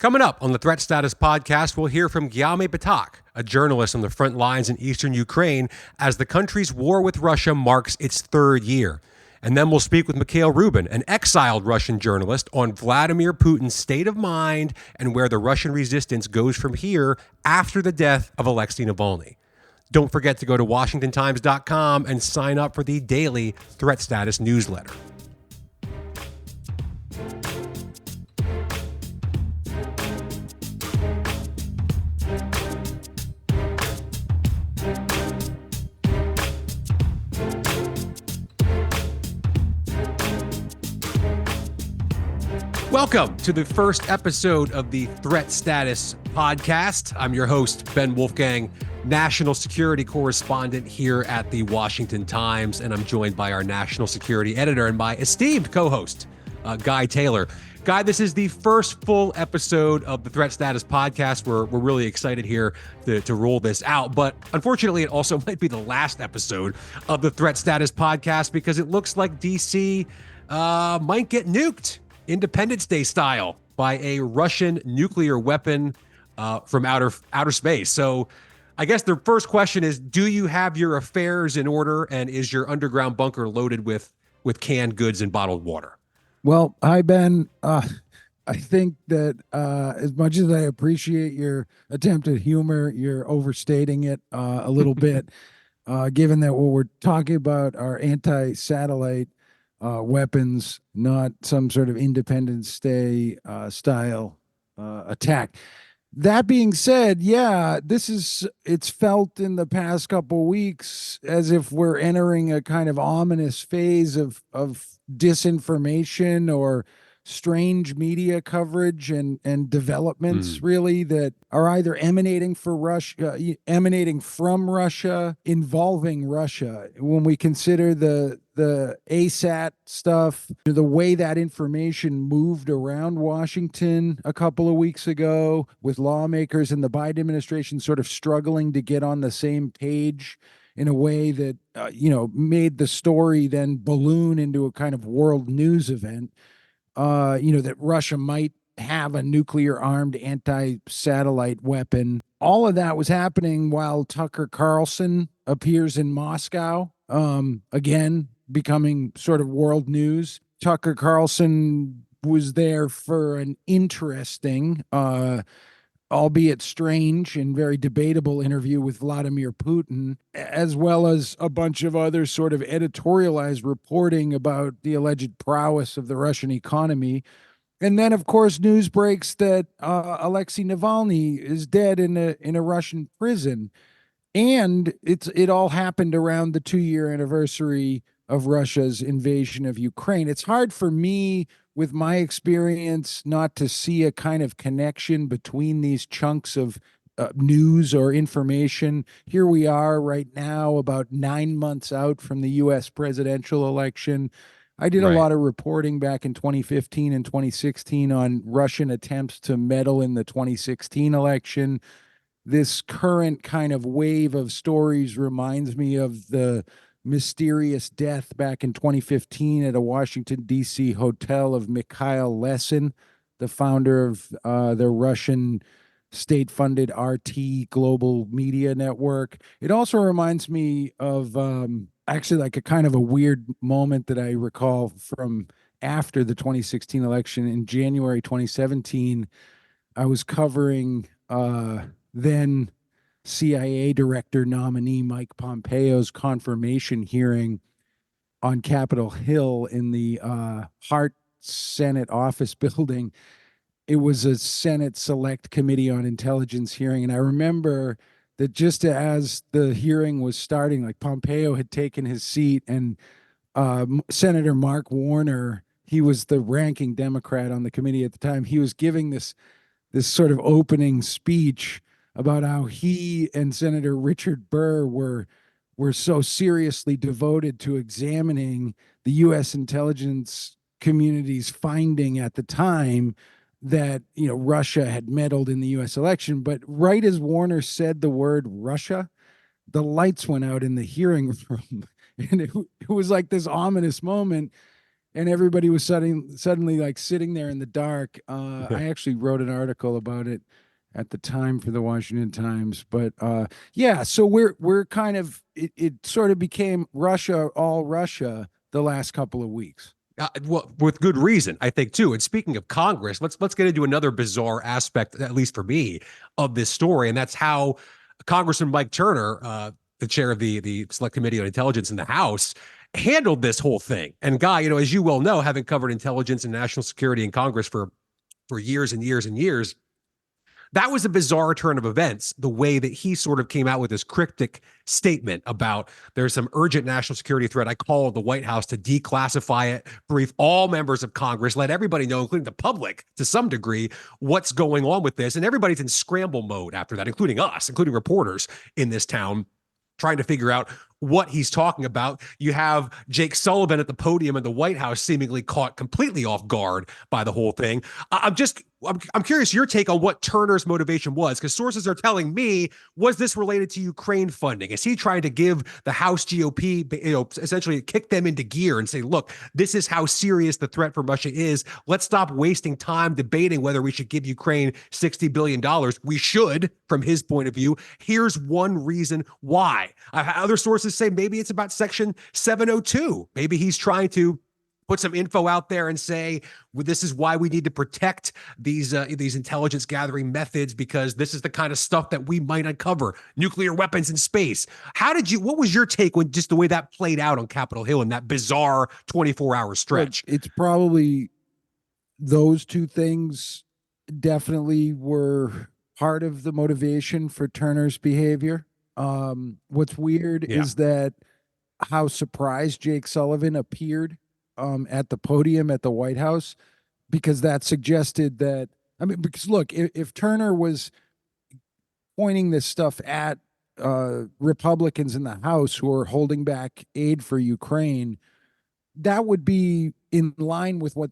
Coming up on the Threat Status podcast, we'll hear from Guillaume Ptak, a journalist on the front lines in eastern Ukraine as the country's war with Russia marks its third year. And then we'll speak with Mikhail Rubin, an exiled Russian journalist, on Vladimir Putin's state of mind and where the Russian resistance goes from here after the death of Alexei Navalny. Don't forget to go to WashingtonTimes.com and sign up for the daily Threat Status newsletter. Welcome to the first episode of the Threat Status podcast. I'm your host, Ben Wolfgang, national security correspondent here at the Washington Times, and I'm joined by our national security editor and my esteemed co-host, Guy Taylor. Guy, this is the first full episode of the Threat Status podcast. We're really excited here to roll this out, but unfortunately, it also might be the last episode of the Threat Status podcast because it looks like DC might get nuked Independence Day style by a Russian nuclear weapon from outer space. So I guess the first question is, do you have your affairs in order, and is your underground bunker loaded with canned goods and bottled water? Well, hi, Ben. I think that as much as I appreciate your attempt at humor, you're overstating it a little bit, given that what we're talking about are anti-satellite weapons, not some sort of Independence Day style attack. That being said, yeah, it's felt in the past couple weeks as if we're entering a kind of ominous phase of disinformation or strange media coverage and developments really that are either emanating from Russia, involving Russia. When we consider the ASAT stuff, the way that information moved around Washington a couple of weeks ago, with lawmakers and the Biden administration sort of struggling to get on the same page in a way that, made the story then balloon into a kind of world news event, that Russia might have a nuclear-armed anti-satellite weapon. All of that was happening while Tucker Carlson appears in Moscow, again, becoming sort of world news. Tucker Carlson was there for an interesting, albeit strange and very debatable interview with Vladimir Putin, as well as a bunch of other sort of editorialized reporting about the alleged prowess of the Russian economy. And then, of course, news breaks that Alexei Navalny is dead in a Russian prison. And it all happened around the 2-year anniversary of Russia's invasion of Ukraine. It's hard for me, with my experience, not to see a kind of connection between these chunks of news or information. Here we are right now, about 9 months out from the U.S. presidential election. I did a lot of reporting back in 2015 and 2016 on Russian attempts to meddle in the 2016 election. This current kind of wave of stories reminds me of the mysterious death back in 2015 at a Washington, D.C. hotel of Mikhail Rubin, the founder of the Russian state-funded RT global media network. It also reminds me of actually like a kind of a weird moment that I recall from after the 2016 election. In January 2017, I was covering then CIA director nominee Mike Pompeo's confirmation hearing on Capitol Hill in the Hart Senate office building. It was a Senate Select Committee on Intelligence hearing. And I remember that just as the hearing was starting, like Pompeo had taken his seat, and Senator Mark Warner, he was the ranking Democrat on the committee at the time, he was giving this sort of opening speech about how he and Senator Richard Burr were so seriously devoted to examining the U.S. intelligence community's finding at the time that, Russia had meddled in the U.S. election. But right as Warner said the word Russia, the lights went out in the hearing room. And it was like this ominous moment. and everybody was suddenly like sitting there in the dark. I actually wrote an article about it at the time for the Washington Times, but yeah, so we're kind of it sort of became Russia, all Russia, the last couple of weeks. Well, with good reason, I think too. And speaking of Congress, let's get into another bizarre aspect, at least for me, of this story, and that's how Congressman Mike Turner, the chair of the Select Committee on Intelligence in the House, handled this whole thing. And Guy, as you well know, having covered intelligence and national security in Congress for years and years and years, that was a bizarre turn of events, the way that he sort of came out with this cryptic statement about there's some urgent national security threat. I called the White House to declassify it, brief all members of Congress, let everybody know, including the public to some degree, what's going on with this. And everybody's in scramble mode after that, including us, including reporters in this town, trying to figure out what he's talking about. You have Jake Sullivan at the podium in the White House seemingly caught completely off guard by the whole thing. I'm curious your take on what Turner's motivation was, because sources are telling me, was this related to Ukraine funding? Is he trying to give the House GOP, essentially kick them into gear and say, look, this is how serious the threat from Russia is. Let's stop wasting time debating whether we should give Ukraine $60 billion. We should, from his point of view. Here's one reason why. Other sources say maybe it's about Section 702. Maybe he's trying to put some info out there and say, well, this is why we need to protect these intelligence gathering methods, because this is the kind of stuff that we might uncover, nuclear weapons in space. What was your take when just the way that played out on Capitol Hill in that bizarre 24-hour stretch? It's probably those two things definitely were part of the motivation for Turner's behavior. What's weird is that how surprised Jake Sullivan appeared at the podium at the White House, because that suggested that, because look, if Turner was pointing this stuff at Republicans in the House who are holding back aid for Ukraine, that would be in line with what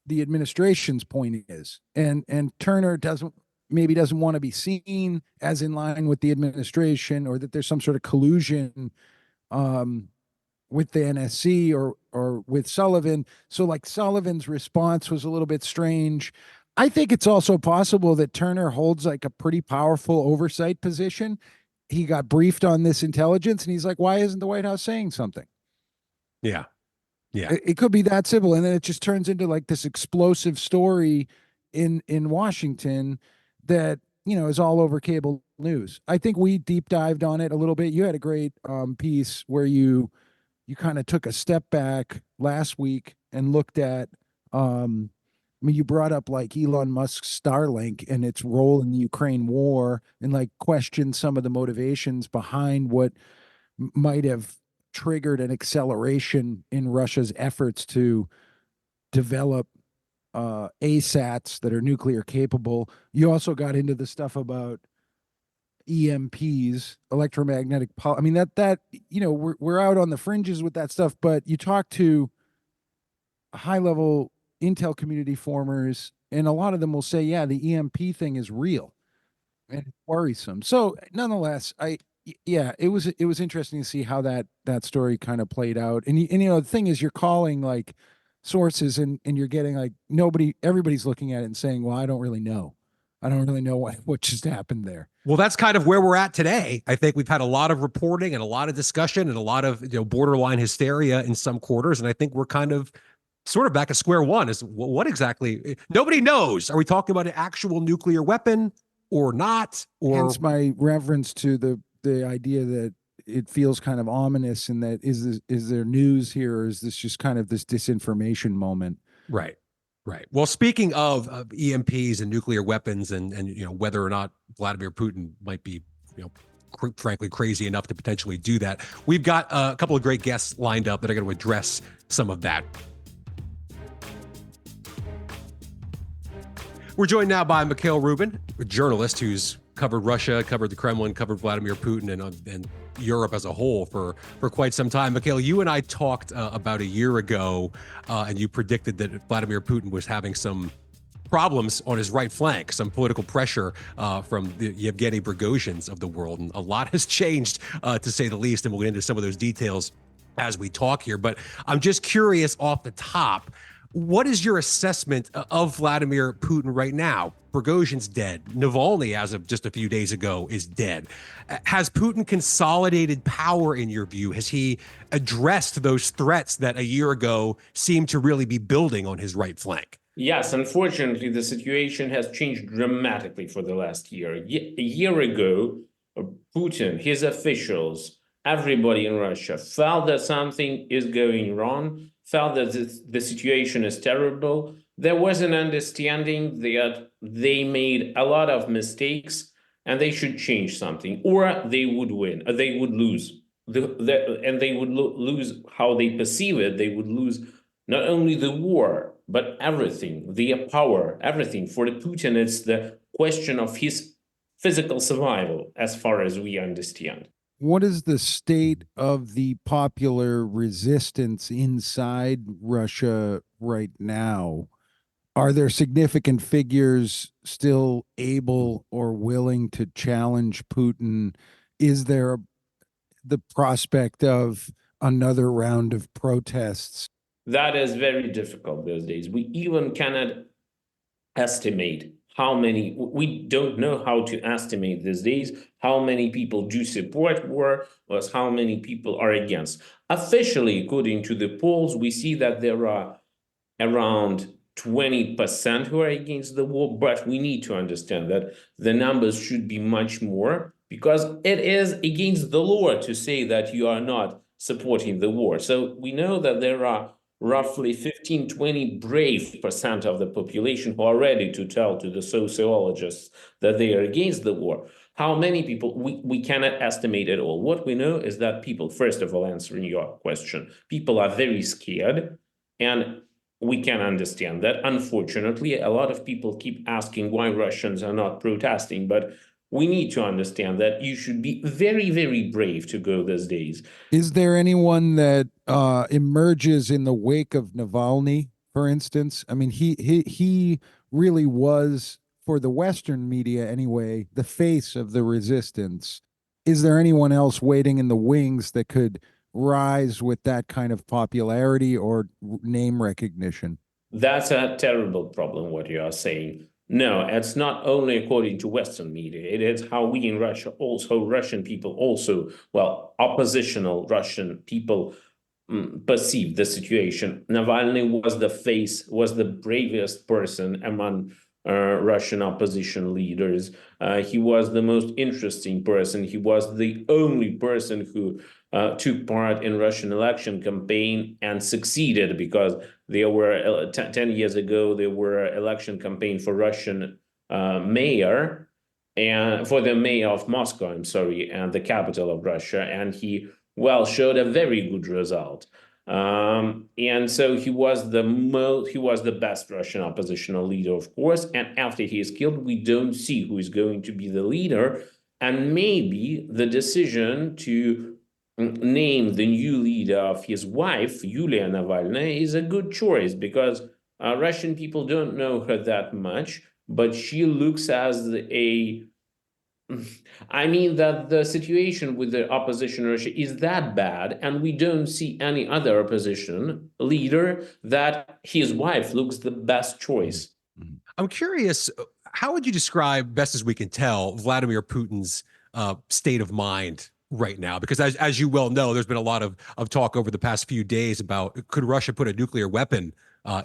the administration's point is. And Turner doesn't want to be seen as in line with the administration, or that there's some sort of collusion with the NSC or with Sullivan. So like Sullivan's response was a little bit strange. I think it's also possible that Turner holds like a pretty powerful oversight position. He got briefed on this intelligence and he's like, why isn't the White House saying something? Yeah. It could be that simple. And then it just turns into like this explosive story in Washington that, is all over cable news. I think we deep dived on it a little bit. You had a great piece where you kind of took a step back last week and looked at, you brought up like Elon Musk's Starlink and its role in the Ukraine war, and like questioned some of the motivations behind what might have triggered an acceleration in Russia's efforts to develop ASATs that are nuclear capable. You also got into the stuff about EMPs, electromagnetic we're out on the fringes with that stuff, but you talk to high level intel community formers and a lot of them will say, yeah, the EMP thing is real and it's worrisome. So nonetheless, it was interesting to see how that story kind of played out. And the thing is, you're calling like sources and you're getting like everybody's looking at it and saying, well, I don't really know what just happened there. Well, that's kind of where we're at today. I think we've had a lot of reporting and a lot of discussion and a lot of borderline hysteria in some quarters, and I think we're kind of sort of back at square one. Is what exactly? Nobody knows. Are we talking about an actual nuclear weapon or not? Or hence my reference to the idea that it feels kind of ominous, and that is there news here, or is this just kind of this disinformation moment? Right. Well, speaking of EMPs and nuclear weapons, and whether or not Vladimir Putin might be frankly crazy enough to potentially do that, we've got a couple of great guests lined up that are going to address some of that. We're joined now by Mikhail Rubin, a journalist who's covered Russia, covered the Kremlin, covered Vladimir Putin and Europe as a whole for quite some time. Mikhail, you and I talked about a year ago, and you predicted that Vladimir Putin was having some problems on his right flank, some political pressure from the Yevgeny Prigozhins of the world. And a lot has changed, to say the least, and we'll get into some of those details as we talk here. But I'm just curious off the top, what is your assessment of Vladimir Putin right now? Prigozhin's dead. Navalny, as of just a few days ago, is dead. Has Putin consolidated power in your view? Has he addressed those threats that a year ago seemed to really be building on his right flank? Yes, unfortunately, the situation has changed dramatically for the last year. A year ago, Putin, his officials, everybody in Russia felt that something is going wrong, felt that the situation is terrible. There was an understanding that they made a lot of mistakes and they should change something, or they would win, or they would lose. And they would lose how they perceive it. They would lose not only the war, but everything, the power, everything. For Putin, it's the question of his physical survival, as far as we understand. What is the state of the popular resistance inside Russia right now? Are there significant figures still able or willing to challenge Putin? Is there the prospect of another round of protests? That is very difficult these days. We even cannot estimate how many, we don't know how to estimate these days how many people do support war or how many people are against. Officially, according to the polls, we see that there are around 20% who are against the war, but we need to understand that the numbers should be much more, because it is against the law to say that you are not supporting the war. So we know that there are roughly 15-20 brave percent of the population who are ready to tell to the sociologists that they are against the war. How many people, we cannot estimate at all. What we know is that people, first of all, answering your question, people are very scared, and we can understand that. Unfortunately, a lot of people keep asking why Russians are not protesting, but we need to understand that you should be very, very brave to go these days. Is there anyone that emerges in the wake of Navalny, for instance? I mean, he really was, for the Western media anyway, the face of the resistance. Is there anyone else waiting in the wings that could rise with that kind of popularity or name recognition? That's a terrible problem, what you are saying. No, it's not only according to Western media. It is how we in Russia, also Russian people, also, well, oppositional Russian people perceive the situation. Navalny was the face, was the bravest person among Russian opposition leaders. He was the most interesting person. He was the only person who took part in Russian election campaign and succeeded, because there were 10 years ago, there were election campaign for Russian mayor, and for the mayor of Moscow, I'm sorry, and the capital of Russia, and he, well, showed a very good result. And so he was the best Russian oppositional leader, of course. And after he is killed, we don't see who is going to be the leader. And maybe the decision to name the new leader of his wife, Yulia Navalny, is a good choice, because Russian people don't know her that much, but she looks as I mean that the situation with the opposition Russia is that bad, and we don't see any other opposition leader that his wife looks the best choice. I'm curious, how would you describe, best as we can tell, Vladimir Putin's state of mind right now? Because as you well know, there's been a lot of talk over the past few days about, could Russia put a nuclear weapon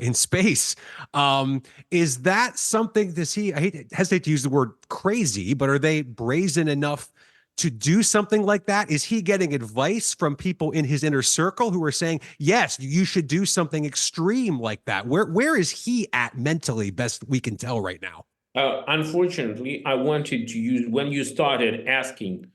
in space? Is that something, I hesitate to use the word crazy, but are they brazen enough to do something like that? Is he getting advice from people in his inner circle who are saying, yes, you should do something extreme like that? Where is he at mentally, best we can tell right now? Unfortunately, I wanted to use, when you started asking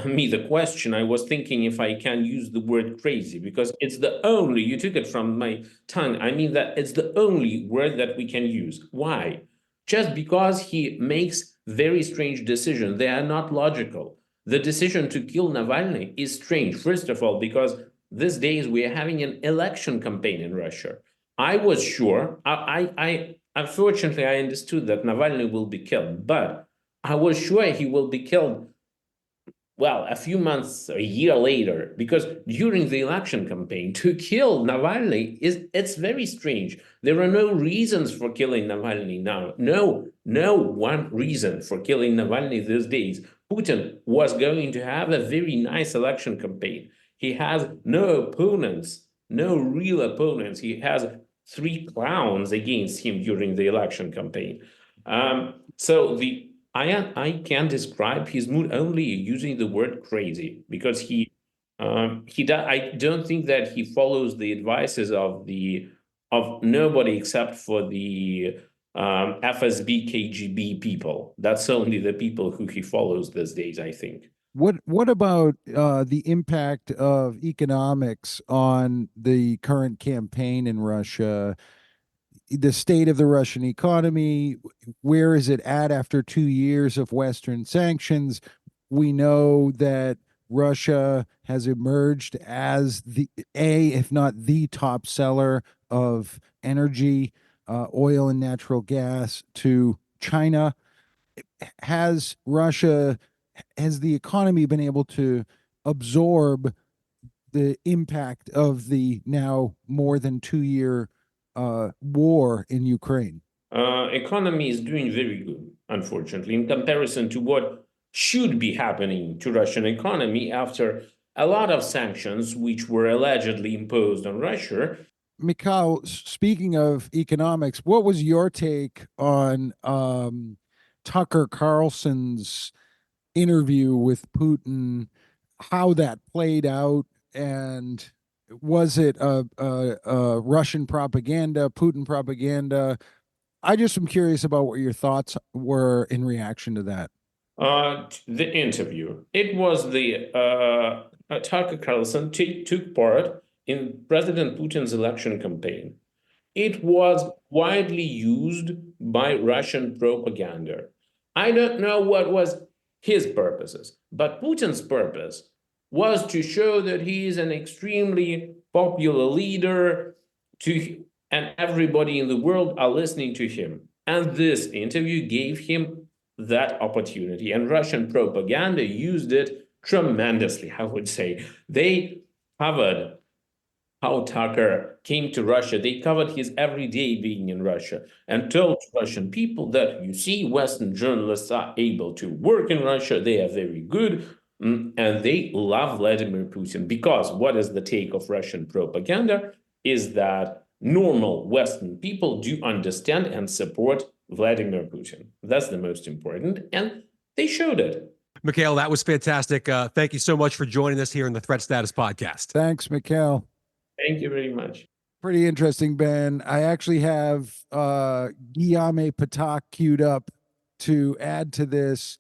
me the question, I was thinking if I can use the word crazy, because it's the only, you took it from my tongue. I mean that it's the only word that we can use. Why? Just because he makes very strange decisions. They are not logical. The decision to kill Navalny is strange, first of all, because these days we are having an election campaign in Russia. I was sure, unfortunately, I understood that Navalny will be killed, but I was sure he will be killed well, a few months, a year later, because during the election campaign, to kill Navalny it's very strange. There are no reasons for killing Navalny now. No one reason for killing Navalny these days. Putin was going to have a very nice election campaign. He has no opponents, no real opponents. He has three clowns against him during the election campaign. I can describe his mood only using the word crazy, because I don't think that he follows the advices of nobody except for the FSB KGB people. That's only the people who he follows these days, I think. What about the impact of economics on the current campaign in Russia? The state of the Russian economy, where is it at after 2 years of Western sanctions? We know that Russia has emerged as if not the top seller of energy, oil and natural gas to China. Has the economy been able to absorb the impact of the now more than 2 year war in Ukraine? Economy is doing very good, unfortunately, in comparison to what should be happening to Russian economy after a lot of sanctions which were allegedly imposed on Russia. Mikhail, speaking of economics, what was your take on Tucker Carlson's interview with Putin, how that played out, and was it a Russian propaganda, Putin propaganda? I just am curious about what your thoughts were in reaction to that. The interview. It was Tucker Carlson took part in President Putin's election campaign. It was widely used by Russian propaganda. I don't know what was his purposes, but Putin's purpose was to show that he is an extremely popular leader, and everybody in the world are listening to him. And this interview gave him that opportunity. And Russian propaganda used it tremendously, I would say. They covered how Tucker came to Russia. They covered his everyday being in Russia and told Russian people that, you see, Western journalists are able to work in Russia. They are very good. And they love Vladimir Putin, because what is the take of Russian propaganda is that normal Western people do understand and support Vladimir Putin. That's the most important. And they showed it. Mikhail, that was fantastic. Thank you so much for joining us here in the Threat Status Podcast. Thanks, Mikhail. Thank you very much. Pretty interesting, Ben. I actually have Guillaume Ptak queued up to add to this.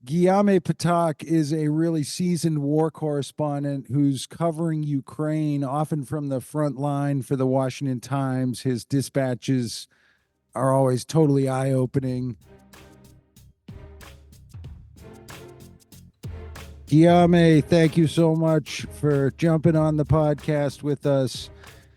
Guillaume Ptak is a really seasoned war correspondent who's covering Ukraine, often from the front line for the Washington Times. His dispatches are always totally eye-opening. Guillaume, thank you so much for jumping on the podcast with us.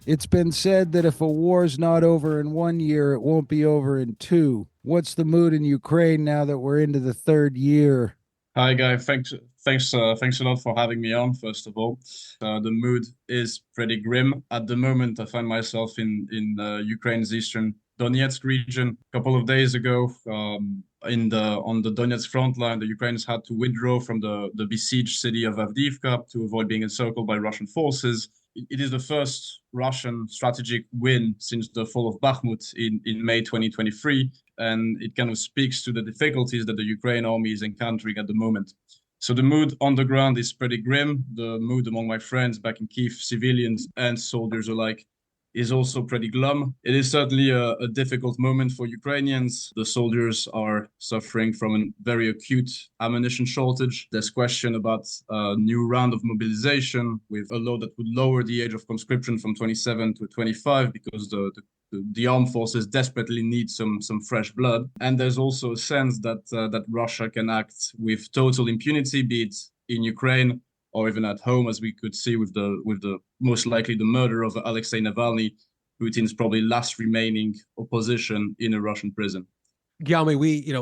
It's been said that if a war's not over in 1 year, it won't be over in 2. What's the mood in Ukraine now that we're into the 3rd year? Hi, Guy. Thanks a lot for having me on, first of all. The mood is pretty grim. At the moment, I find myself in Ukraine's eastern Donetsk region. A couple of days ago, on the Donetsk front line, the Ukrainians had to withdraw from the besieged city of Avdiivka to avoid being encircled by Russian forces. It is the first Russian strategic win since the fall of Bakhmut in May 2023, and it kind of speaks to the difficulties that the Ukraine army is encountering at the moment. So the mood on the ground is pretty grim. The mood among my friends back in Kyiv, civilians and soldiers alike, is also pretty glum. It is certainly a difficult moment for Ukrainians. The soldiers are suffering from a very acute ammunition shortage. There's question about a new round of mobilization with a law that would lower the age of conscription from 27 to 25 because the armed forces desperately need some fresh blood. And there's also a sense that Russia can act with total impunity, be it in Ukraine or even at home, as we could see with the most likely the murder of Alexei Navalny, Putin's probably last remaining opposition in a Russian prison. Guillaume,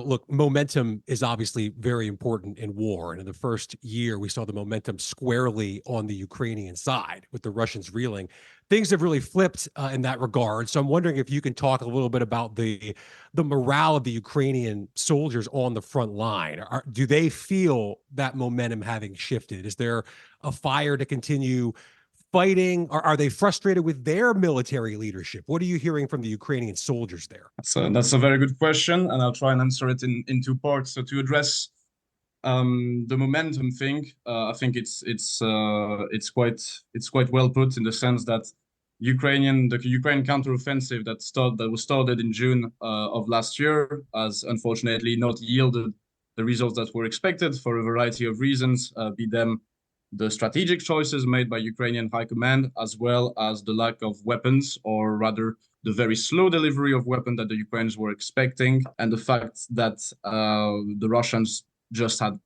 look, momentum is obviously very important in war. And in the first year, we saw the momentum squarely on the Ukrainian side with the Russians reeling. Things have really flipped in that regard. So I'm wondering if you can talk a little bit about the morale of the Ukrainian soldiers on the front line. Do they feel that momentum having shifted? Is there a fire to continue fighting? Are they frustrated with their military leadership? What are you hearing from the Ukrainian soldiers there? That's a very good question, and I'll try and answer it in two parts. So to address the momentum thing, I think it's quite well put in the sense that the Ukraine counteroffensive that was started in June of last year has unfortunately not yielded the results that were expected for a variety of reasons, be them the strategic choices made by Ukrainian high command, as well as the lack of weapons, or rather the very slow delivery of weapons that the Ukrainians were expecting, and the fact that the Russians just had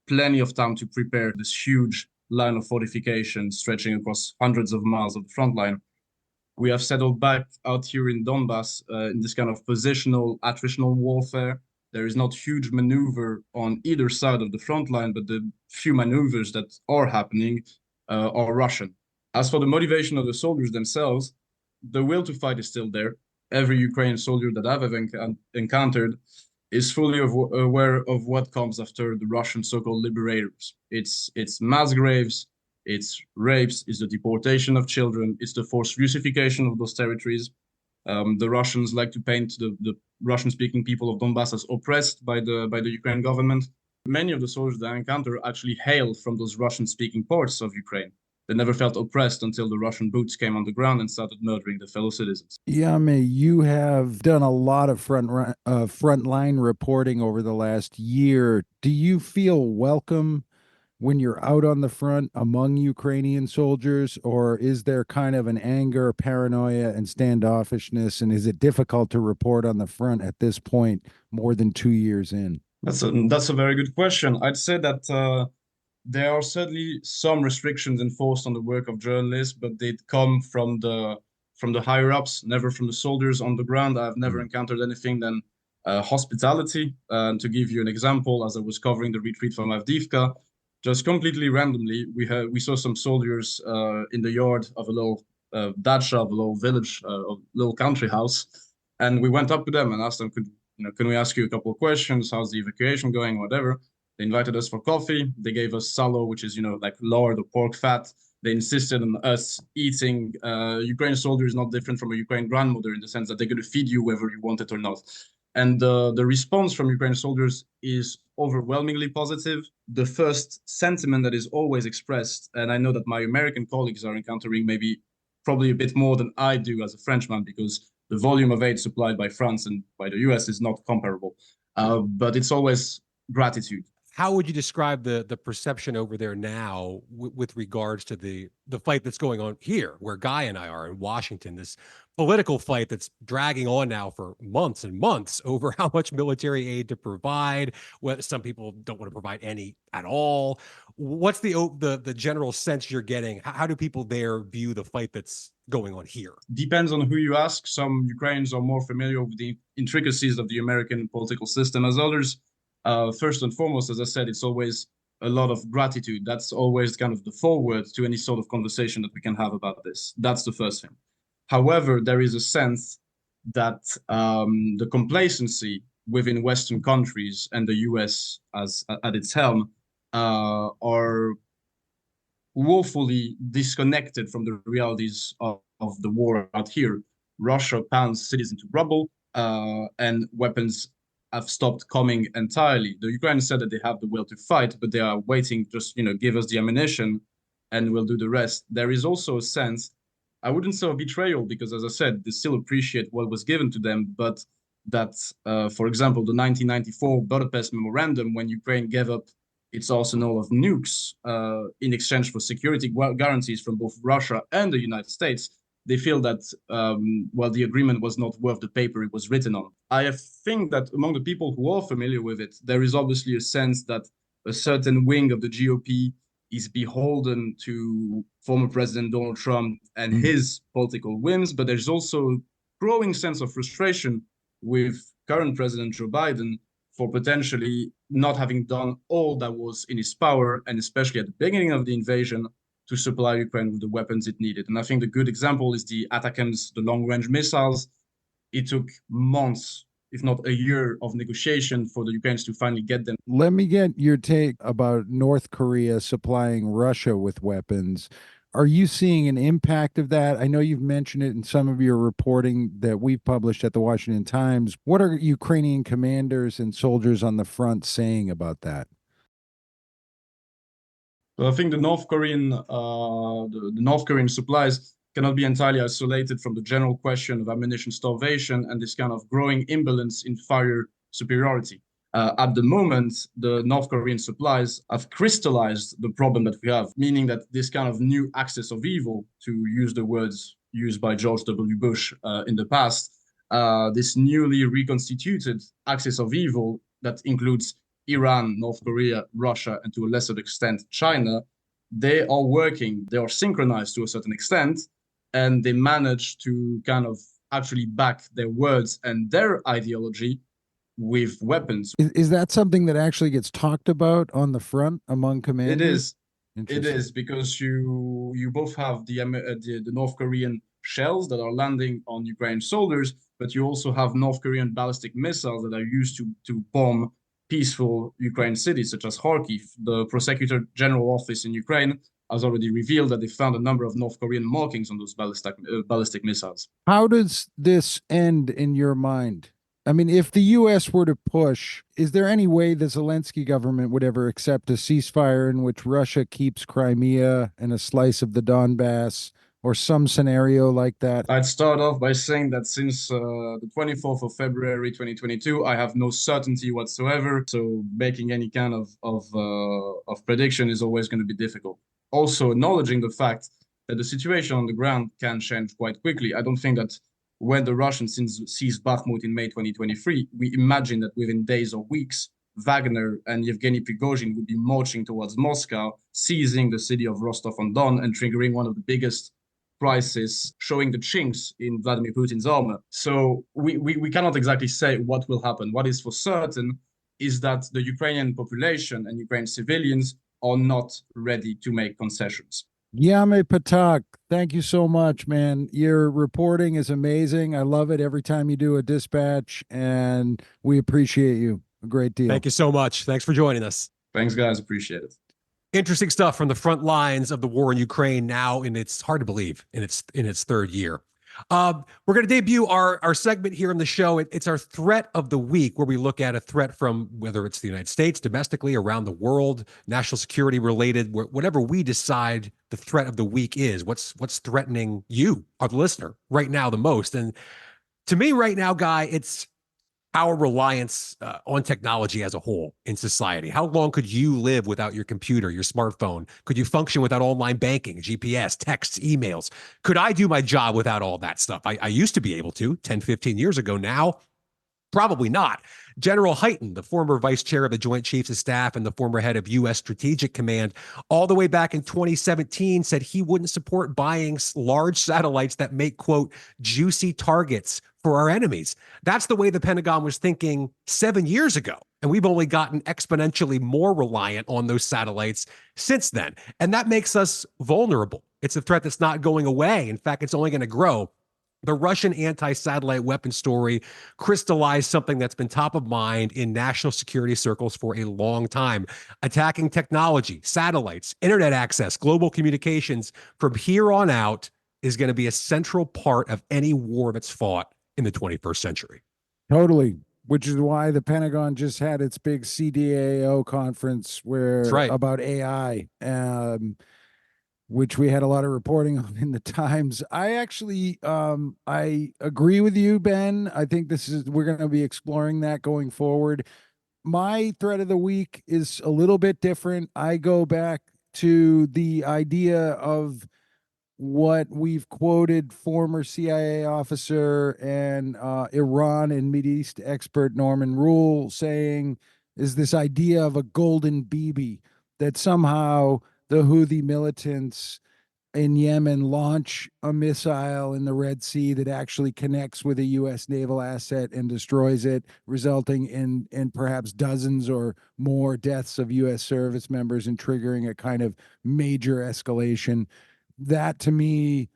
plenty of time to prepare this huge line of fortifications stretching across hundreds of miles of the front line. We have settled back out here in Donbass in this kind of positional, attritional warfare. There is not huge maneuver on either side of the front line, but the few maneuvers that are happening are Russian. As for the motivation of the soldiers themselves, the will to fight is still there. Every Ukrainian soldier that I've ever encountered is fully aware of what comes after the Russian so-called liberators. It's mass graves, it's rapes, it's the deportation of children, it's the forced Russification of those territories. The Russians like to paint the Russian-speaking people of Donbass as oppressed by the Ukrainian government. Many of the soldiers that I encounter actually hail from those Russian-speaking parts of Ukraine. They never felt oppressed until the Russian boots came on the ground and started murdering their fellow citizens. Yame, you have done a lot of frontline reporting over the last year. Do you feel welcome when you're out on the front among Ukrainian soldiers, or is there kind of an anger, paranoia, and standoffishness? And is it difficult to report on the front at this point, more than 2 years in? That's a very good question. I'd say that there are certainly some restrictions enforced on the work of journalists, but they come from the higher ups, never from the soldiers on the ground. I've never encountered anything than hospitality. To give you an example, as I was covering the retreat from Avdiivka, just completely randomly, we saw some soldiers in the yard of a little dacha, of a little village, a little country house, and we went up to them and asked them, can we ask you a couple of questions? How's the evacuation going? Whatever. They invited us for coffee. They gave us salo, which is, like lard or pork fat. They insisted on us eating. Ukrainian soldier is not different from a Ukrainian grandmother in the sense that they're going to feed you whether you want it or not. And the response from Ukrainian soldiers is overwhelmingly positive. The first sentiment that is always expressed, and I know that my American colleagues are encountering probably a bit more than I do as a Frenchman, because the volume of aid supplied by France and by the US is not comparable. But it's always gratitude. How would you describe the perception over there now with regards to the fight that's going on here, where Guy and I are in Washington, this political fight that's dragging on now for months and months over how much military aid to provide? Well, some people don't want to provide any at all. What's the general sense you're getting? How do people there view the fight that's going on here? Depends on who you ask. Some Ukrainians are more familiar with the intricacies of the American political system as others. First and foremost, as I said, it's always a lot of gratitude. That's always kind of the foreword to any sort of conversation that we can have about this. That's the first thing. However, there is a sense that the complacency within Western countries and the US at its helm are woefully disconnected from the realities of the war out here. Russia pounds cities into rubble, and weapons have stopped coming entirely. The Ukrainians said that they have the will to fight, but they are waiting, just, give us the ammunition and we'll do the rest. There is also a sense, I wouldn't say a betrayal, because as I said, they still appreciate what was given to them, but that, for example, the 1994 Budapest Memorandum, when Ukraine gave up its arsenal of nukes in exchange for security guarantees from both Russia and the United States, they feel that, the agreement was not worth the paper it was written on. I think that among the people who are familiar with it, there is obviously a sense that a certain wing of the GOP is beholden to former President Donald Trump and his political whims, but there's also a growing sense of frustration with current President Joe Biden for potentially not having done all that was in his power, and especially at the beginning of the invasion, to supply Ukraine with the weapons it needed. And I think the good example is the ATACMS, the long-range missiles. It took months, if not a year, of negotiation for the Ukrainians to finally get them. Let me get your take about North Korea supplying Russia with weapons. Are you seeing an impact of that? I know you've mentioned it in some of your reporting that we've published at the Washington Times. What are Ukrainian commanders and soldiers on the front saying about that? So I think the North Korean supplies cannot be entirely isolated from the general question of ammunition starvation and this kind of growing imbalance in fire superiority. At the moment, the North Korean supplies have crystallized the problem that we have, meaning that this kind of new axis of evil, to use the words used by George W. Bush in the past, this newly reconstituted axis of evil that includes Iran, North Korea, Russia, and to a lesser extent, China, they are working, they are synchronized to a certain extent, and they manage to kind of actually back their words and their ideology with weapons. Is that something that actually gets talked about on the front among commanders? It is because you both have the North Korean shells that are landing on Ukrainian soldiers, but you also have North Korean ballistic missiles that are used to bomb peaceful Ukraine cities such as Kharkiv. The Prosecutor General Office in Ukraine has already revealed that they found a number of North Korean markings on those ballistic missiles. How does this end in your mind? I mean, if the U.S. were to push, is there any way the Zelensky government would ever accept a ceasefire in which Russia keeps Crimea and a slice of the Donbass, or some scenario like that? I'd start off by saying that since the 24th of February 2022, I have no certainty whatsoever. So making any kind of prediction is always going to be difficult. Also, acknowledging the fact that the situation on the ground can change quite quickly. I don't think that when the Russians seized Bakhmut in May 2023, we imagined that within days or weeks, Wagner and Yevgeny Prigozhin would be marching towards Moscow, seizing the city of Rostov-on-Don and triggering one of the biggest crisis, showing the chinks in Vladimir Putin's armor. So we cannot exactly say what will happen. What is for certain is that the Ukrainian population and Ukrainian civilians are not ready to make concessions. Guillaume Ptak, thank you so much, man. Your reporting is amazing. I love it every time you do a dispatch, and we appreciate you a great deal. Thank you so much. Thanks for joining us. Thanks, guys. Appreciate it. Interesting stuff from the front lines of the war in Ukraine now it's hard to believe in its third year. We're going to debut our segment here in the show. It's our threat of the week, where we look at a threat from whether it's the United States, domestically, around the world, national security related, whatever we decide the threat of the week is. What's threatening you, our listener, right now the most? And to me right now, Guy, it's our reliance on technology as a whole in society. How long could you live without your computer, your smartphone? Could you function without online banking, GPS, texts, emails? Could I do my job without all that stuff? I used to be able to 10, 15 years ago. Now, probably not. General Hyten, the former vice chair of the Joint Chiefs of Staff and the former head of U.S. Strategic Command, all the way back in 2017 said he wouldn't support buying large satellites that make, quote, juicy targets for our enemies. That's the way the Pentagon was thinking 7 years ago. And we've only gotten exponentially more reliant on those satellites since then. And that makes us vulnerable. It's a threat that's not going away. In fact, it's only going to grow. The Russian anti-satellite weapon story crystallized something that's been top of mind in national security circles for a long time. Attacking technology, satellites, internet access, global communications from here on out is going to be a central part of any war that's fought in the 21st century. Totally. Which is why the Pentagon just had its big CDAO conference about AI, which we had a lot of reporting on in the Times. I actually, I agree with you, Ben. I think we're going to be exploring that going forward. My threat of the week is a little bit different. I go back to the idea of what we've quoted former CIA officer and Iran and Mideast expert Norman Rule saying is this idea of a golden BB, that somehow the Houthi militants in Yemen launch a missile in the Red Sea that actually connects with a U.S. naval asset and destroys it, resulting in perhaps dozens or more deaths of U.S. service members and triggering a kind of major escalation. That, to me,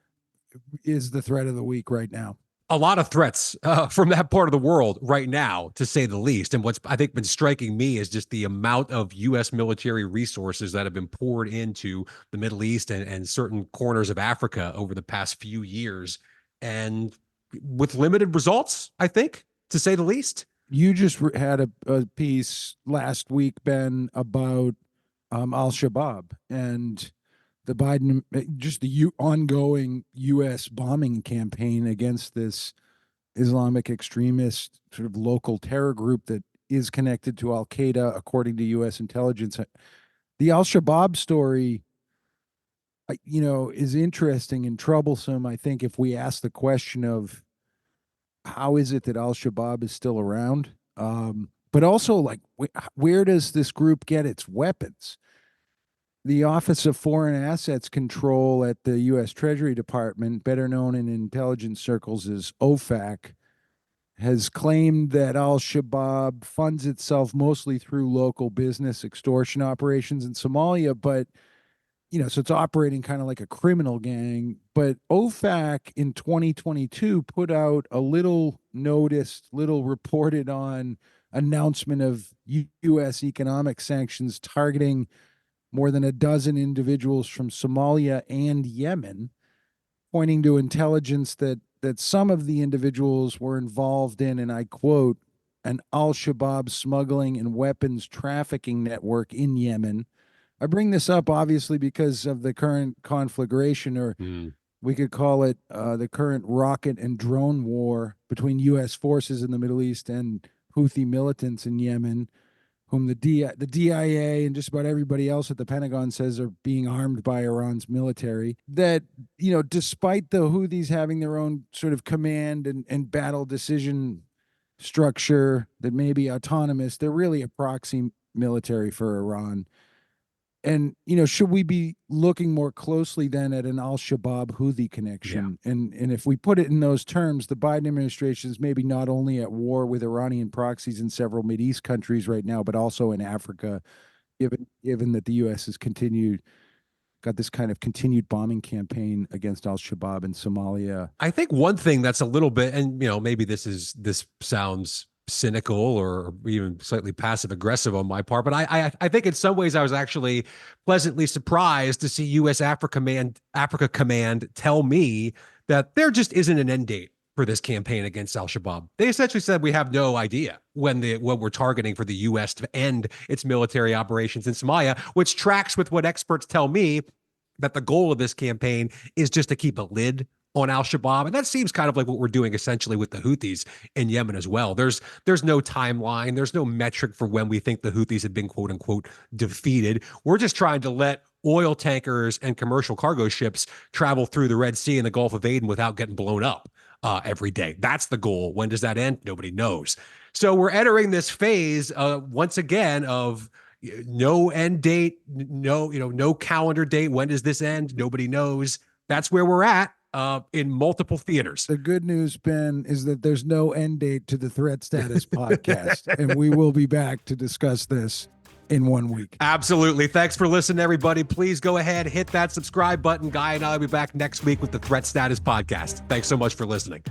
is the threat of the week right now. A lot of threats from that part of the world right now, to say the least. And what's, I think, been striking me is just the amount of U.S. military resources that have been poured into the Middle East and certain corners of Africa over the past few years, and with limited results, I think, to say the least. You just had a piece last week, Ben, about al-Shabaab and the Biden, just the ongoing U.S. bombing campaign against this Islamic extremist sort of local terror group that is connected to al-Qaeda, according to U.S. intelligence. The al-Shabaab story, is interesting and troublesome, I think, if we ask the question of how is it that al-Shabaab is still around? But also, like, where does this group get its weapons? The Office of Foreign Assets Control at the U.S. Treasury Department, better known in intelligence circles as OFAC, has claimed that al-Shabaab funds itself mostly through local business extortion operations in Somalia, but, so it's operating kind of like a criminal gang. But OFAC in 2022 put out a little reported on announcement of U.S. economic sanctions targeting more than a dozen individuals from Somalia and Yemen, pointing to intelligence that some of the individuals were involved in, and I quote, an al-Shabaab smuggling and weapons trafficking network in Yemen. I bring this up obviously because of the current conflagration, or we could call it the current rocket and drone war between U.S. forces in the Middle East and Houthi militants in Yemen, whom the DIA and just about everybody else at the Pentagon says are being armed by Iran's military. That, despite the Houthis having their own sort of command and battle decision structure that may be autonomous, they're really a proxy military for Iran. And, should we be looking more closely then at an al-Shabaab Houthi connection? Yeah. And if we put it in those terms, the Biden administration is maybe not only at war with Iranian proxies in several Mideast countries right now, but also in Africa, given that the U.S. has got this kind of continued bombing campaign against al-Shabaab in Somalia. I think one thing that's a little bit, and maybe this sounds cynical or even slightly passive aggressive on my part, but I think in some ways I was actually pleasantly surprised to see U.S. Africa Command tell me that there just isn't an end date for this campaign against al-Shabaab. They essentially said we have no idea when we're targeting for the U.S. to end its military operations in Somalia, which tracks with what experts tell me, that the goal of this campaign is just to keep a lid on al-Shabaab. And that seems kind of like what we're doing essentially with the Houthis in Yemen as well. There's no timeline. There's no metric for when we think the Houthis have been, quote unquote, defeated. We're just trying to let oil tankers and commercial cargo ships travel through the Red Sea and the Gulf of Aden without getting blown up every day. That's the goal. When does that end? Nobody knows. So we're entering this phase once again of no end date, no calendar date. When does this end? Nobody knows. That's where we're at. In multiple theaters. The good news, Ben, is that there's no end date to the Threat Status podcast, and we will be back to discuss this in 1 week. Absolutely. Thanks for listening, everybody. Please go ahead, hit that subscribe button. Guy and I'll be back next week with the Threat Status podcast. Thanks so much for listening.